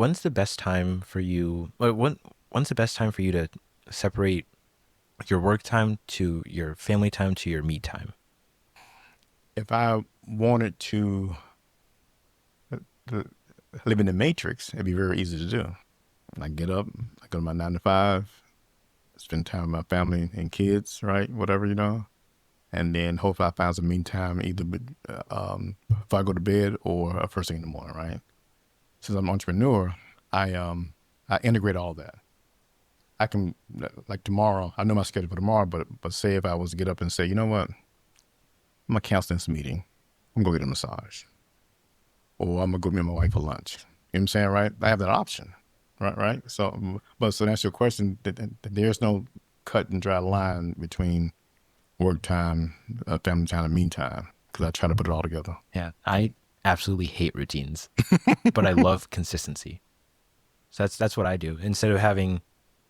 when's the best time for you? When's the best time for you to separate your work time to your family time to your me time? If I wanted to uh, live in the matrix, it'd be very easy to do. I get up, I go to my 9 to 5, spend time with my family and kids, right? Whatever, and then hopefully I find some me time either if I go to bed or first thing in the morning, right? Since I'm an entrepreneur, I integrate all that. I can, like tomorrow, I know my schedule for tomorrow, but say if I was to get up and say, you know what, I'm gonna cancel this meeting, I'm gonna go get a massage, or I'm gonna go meet my wife for lunch. You know what I'm saying, right? I have that option, right? So, so to answer your question, there's no cut and dry line between work time, family time, and me time, because I try to put it all together. Yeah, I absolutely hate routines, but I love consistency. So that's what I do. Instead of having,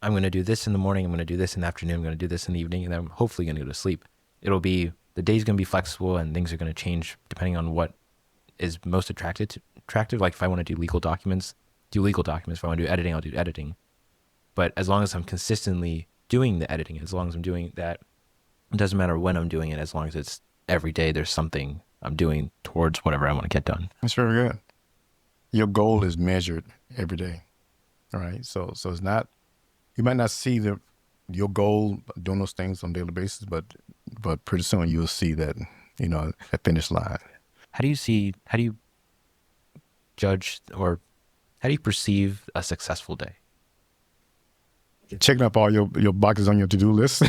I'm going to do this in the morning, I'm going to do this in the afternoon, I'm going to do this in the evening, and then I'm hopefully going to go to sleep. It'll be, the day's going to be flexible and things are going to change depending on what is most attractive. Like if I want to do legal documents, do legal documents. If I want to do editing, I'll do editing. But as long as I'm consistently doing the editing, as long as I'm doing that, it doesn't matter when I'm doing it, as long as it's every day, there's something I'm doing towards whatever I want to get done. That's very good. Your goal is measured every day, right? So it's not, you might not see your goal doing those things on a daily basis, but pretty soon you'll see that, that finish line. How do you judge, or how do you perceive a successful day? Checking up all your boxes on your to-do list,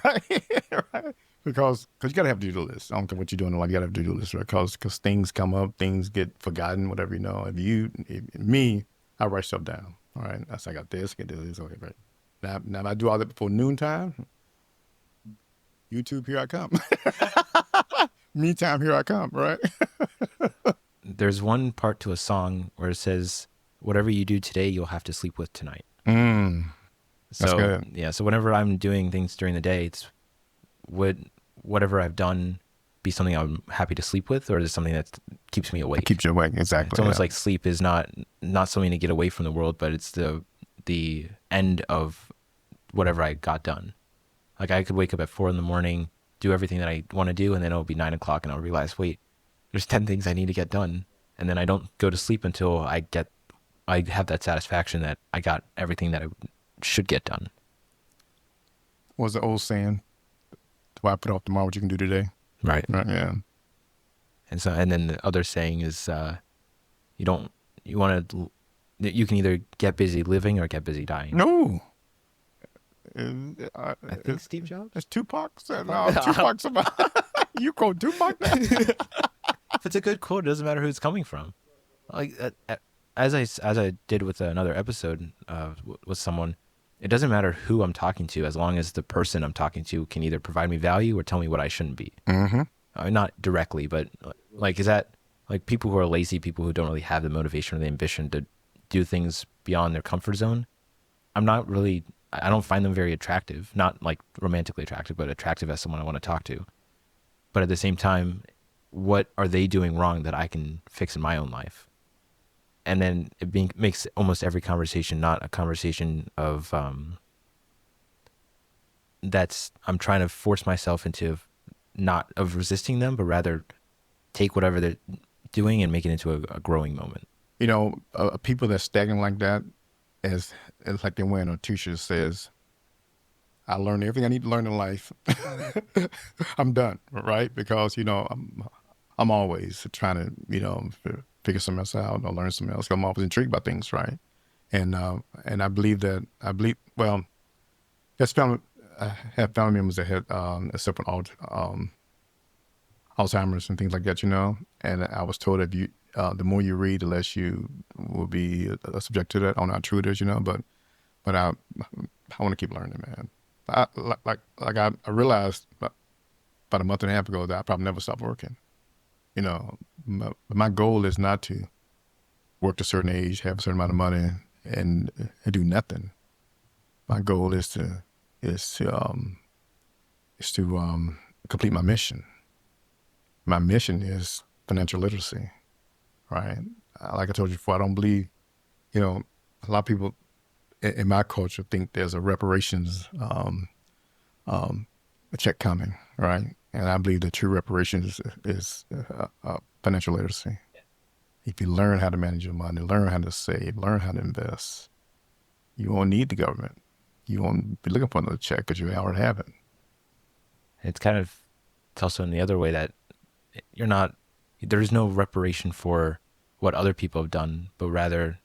right? Right? Because you gotta have a to-do list. I don't care what you're doing in life, you gotta have a to-do list, right? Because things come up, things get forgotten, whatever, me, I write stuff down. All right, I say I got this, get this, okay, right. Now if I do all that before noontime, YouTube, here I come. Me time, here I come, right? There's one part to a song where it says, whatever you do today, you'll have to sleep with tonight. That's So good. yeah, so whenever I'm doing things during the day, it's would whatever I've done be something I'm happy to sleep with, or is it something that keeps me awake? It keeps you awake, exactly. It's almost like sleep is not something to get away from the world, but it's the end of whatever I got done. Like I could wake up at 4 a.m, do everything that I want to do, and then it'll be 9 o'clock, and I'll realize, wait, there's 10 things I need to get done, and then I don't go to sleep until I have that satisfaction that I got everything that I should get done. What was the old saying? Why put off tomorrow what you can do today? Right. Yeah. And then the other saying is, you can either get busy living or get busy dying. No. I think Steve Jobs. It's Tupac. No, Tupac's about. You quote Tupac now? If it's a good quote, it doesn't matter who it's coming from. Like as I did with another episode with someone, it doesn't matter who I'm talking to, as long as the person I'm talking to can either provide me value or tell me what I shouldn't be. Mm-hmm. Not directly, but like, is that like people who are lazy, people who don't really have the motivation or the ambition to do things beyond their comfort zone? I don't find them very attractive, not like romantically attractive, but attractive as someone I want to talk to. But at the same time, what are they doing wrong that I can fix in my own life? And then it makes almost every conversation not a conversation of I'm trying to force myself into not of resisting them, but rather take whatever they're doing and make it into a growing moment. People that stagnant like that, it's like they're wearing a t-shirt that says, I learned everything I need to learn in life. I'm done, right? Because, I'm always trying to, figure something else out or learn something else. I'm always intrigued by things, right? And I believe, well, I have family members that had suffered Alzheimer's and things like that, and I was told that the more you read, the less you will be subject to that. I don't know how true it is, but I want to keep learning, man. I realized about a month and a half ago that I probably never stop working. My goal is not to work to a certain age, have a certain amount of money, and do nothing. My goal is to complete my mission. My mission is financial literacy, right? Like I told you before, I don't believe You know, a lot of people in my culture think there's a reparations a check coming, right? And I believe the true reparations is financial literacy. If you learn how to manage your money, learn how to save, learn how to invest, you won't need the government. You won't be looking for another check because you already have it. It's kind of, it's also in the other way that you're not, there's no reparation for what other people have done, but rather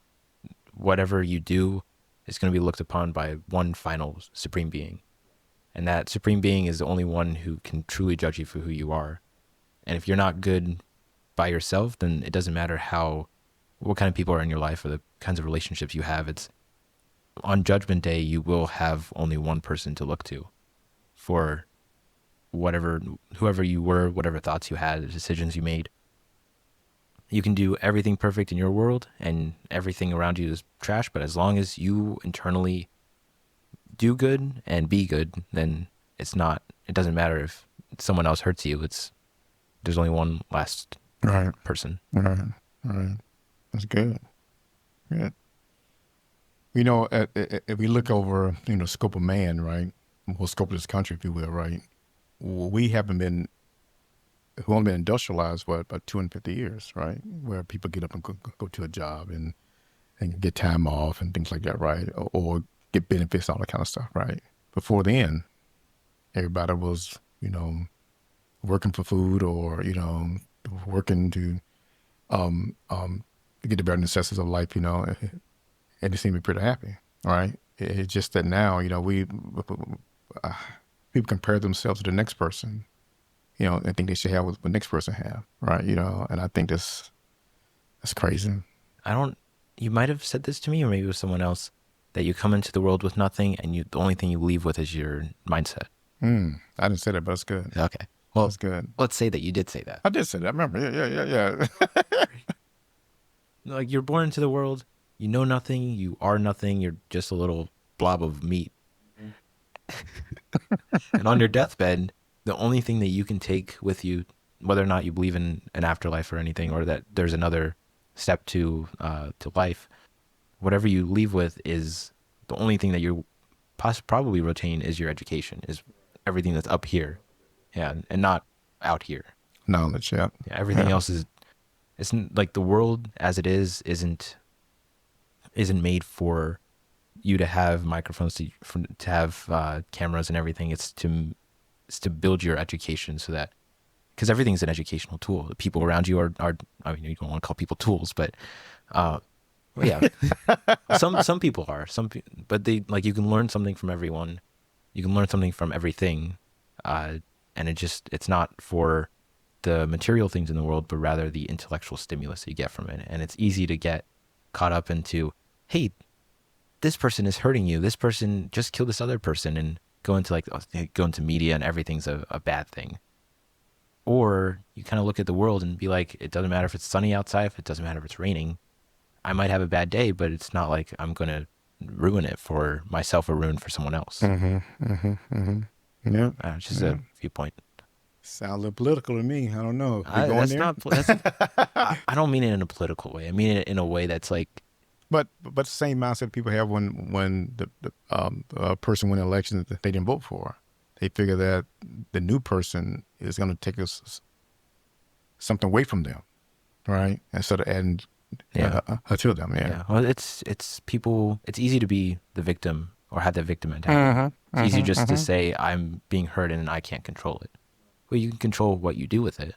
whatever you do is going to be looked upon by one final supreme being. And that supreme being is the only one who can truly judge you for who you are. And if you're not good by yourself, then it doesn't matter what kind of people are in your life or the kinds of relationships you have. It's on Judgment Day, you will have only one person to look to for whoever you were, whatever thoughts you had, the decisions you made. You can do everything perfect in your world and everything around you is trash, but as long as you internally do good and be good, then it doesn't matter if someone else hurts you. There's only one last Right, person. right, right. That's good. Good. You know, if we look over, scope of man, right? Well, scope of this country, if you will, right? We haven't been, we've only been industrialized, what, about 250 years, right? Where people get up and go to a job and get time off and things like that, right? Or get benefits, all that kind of stuff, right? Before then, everybody was, working for food or, working to get the bare necessities of life, and they seem to be pretty happy, right? It's just that now, people compare themselves to the next person, and think they should have what the next person have, right? And I think that's crazy. You might have said this to me or maybe it was someone else, that you come into the world with nothing and the only thing you leave with is your mindset. I didn't say that, but it's good. Okay. Well, That's good. let's say that you did say that. I did say that. I remember. Yeah. Like you're born into the world, you know nothing, you are nothing, you're just a little blob of meat. And on your deathbed, the only thing that you can take with you, whether or not you believe in an afterlife or anything, or that there's another step to life, whatever you leave with is the only thing that you probably retain is your education, is everything that's up here, yeah, and not out here. Knowledge, yeah. Yeah, everything else is, it's like the world as it is isn't made for you to have microphones to have cameras and everything. It's to build your education so that, because everything's an educational tool. The people around you are I mean, you don't want to call people tools, but well, yeah, some people are but they, like, you can learn something from everyone, you can learn something from everything, and it's not for the material things in the world, but rather the intellectual stimulus that you get from it. And it's easy to get caught up into, hey, this person is hurting you, this person just killed this other person, and go into media and everything's a bad thing. Or you kind of look at the world and be like, it doesn't matter if it's sunny outside, if it doesn't matter if it's raining. I might have a bad day, but it's not like I'm going to ruin it for myself or ruin for someone else. Yeah. It's just a viewpoint. Sound a little political to me. I don't know. I don't mean it in a political way. I mean it in a way that's like. But the same mindset people have when the person win an election that they didn't vote for. They figure that the new person is going to take us something away from them, right? Instead of adding to them. Yeah. Well, it's people. It's easy to be the victim or have that victim mentality. It's easy just to say I'm being hurt and I can't control it. Well, you can control what you do with it.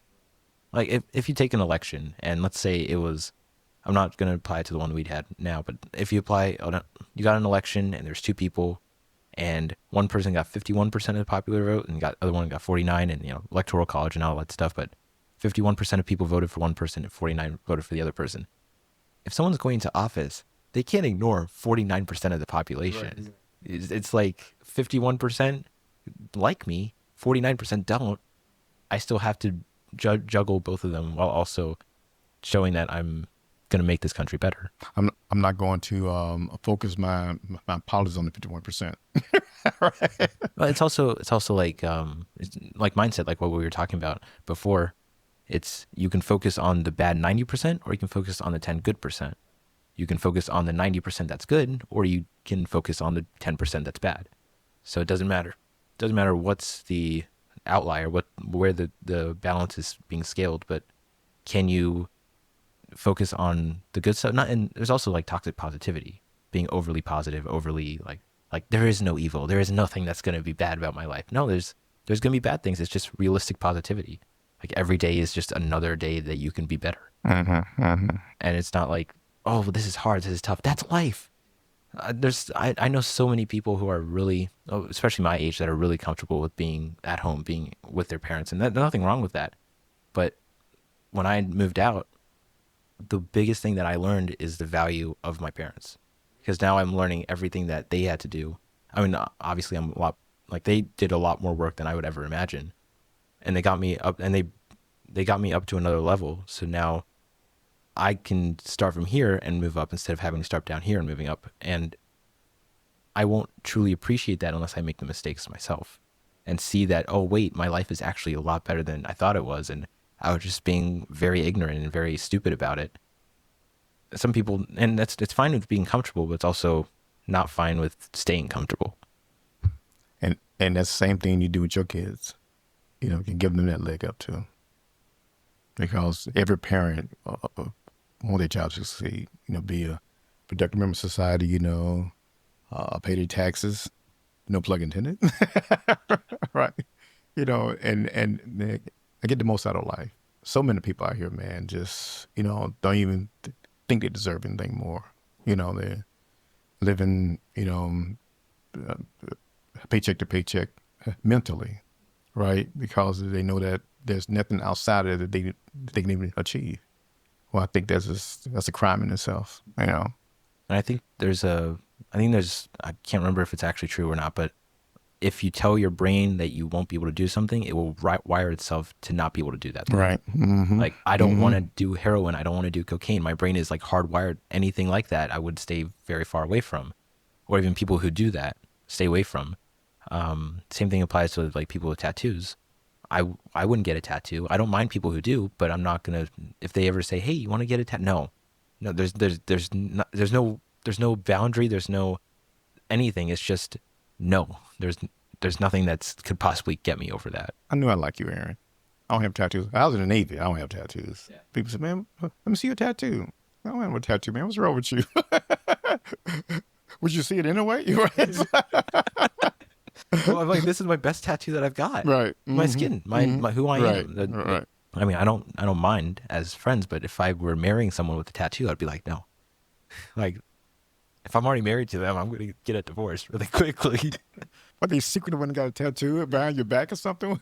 Like if you take an election and let's say it was, I'm not going to apply it to the one we'd had now, but if you you got an election and there's two people and one person got 51% of the popular vote and the other one got 49, and electoral college and all that stuff, but 51% of people voted for one person and 49 voted for the other person. If someone's going to office, they can't ignore 49% of the population. Right. It's like 51% like me, 49% don't. I still have to juggle both of them while also showing that I'm going to make this country better. I'm not going to focus my policies on the 51%. Right. Well, it's also like mindset, like what we were talking about before. It's, you can focus on the bad 90% or you can focus on the 10 good percent. You can focus on the 90% that's good, or you can focus on the 10% that's bad. So it doesn't matter. It doesn't matter what's the outlier, where the balance is being scaled, but can you focus on the good stuff? Not, and there's also like toxic positivity, being overly positive, overly like there is no evil, there is nothing that's going to be bad about my life. No, there's going to be bad things. It's just realistic positivity. Like every day is just another day that you can be better. And it's not like, oh, this is hard, this is tough. That's life. I know so many people who are really, especially my age, that are really comfortable with being at home, being with their parents, and there's nothing wrong with that. But when I moved out, the biggest thing that I learned is the value of my parents, because now I'm learning everything that they had to do. I mean, obviously, I'm a lot like they did a lot more work than I would ever imagine, and they got me up, and they got me up to another level. So now I can start from here and move up instead of having to start down here and moving up. And I won't truly appreciate that unless I make the mistakes myself and see that, oh, wait, my life is actually a lot better than I thought it was. And I was just being very ignorant and very stupid about it. Some people, and it's fine with being comfortable, but it's also not fine with staying comfortable. And that's the same thing you do with your kids. You know, you can give them that leg up too. Because every parent want their child to succeed, you know, be a productive member of society, you know, pay their taxes, no plug intended, right? You know, and I get the most out of life. So many people out here, man, just, you know, don't even think they deserve anything more. You know, they're living, you know, paycheck to paycheck mentally, right? Because they know that there's nothing outside of it that they can even achieve. Well, I think that's a crime in itself, you know. And I think I can't remember if it's actually true or not, but if you tell your brain that you won't be able to do something, it will wire itself to not be able to do that thing. Right. Mm-hmm. Like, I don't want to do heroin. I don't want to do cocaine. My brain is like hardwired. Anything like that, I would stay very far away from. Or even people who do that, stay away from. Same thing applies to like people with tattoos. I wouldn't get a tattoo. I don't mind people who do, but I'm not gonna. If they ever say, "Hey, you want to get a tattoo?" No. There's no boundary. There's no anything. It's just no. There's nothing that could possibly get me over that. I knew I like you, Aaron. I don't have tattoos. I was in the Navy. I don't have tattoos. Yeah. People say, "Man, let me see your tattoo." I don't have a tattoo, man. What's wrong with you? Would you see it anyway? You're right. Well, I'm like, this is my best tattoo that I've got. Right. My skin, my who I am. Right. I mean, I don't mind as friends, but if I were marrying someone with a tattoo, I'd be like, no. Like, if I'm already married to them, I'm going to get a divorce really quickly. What, they secretly went and got a tattoo behind your back or something?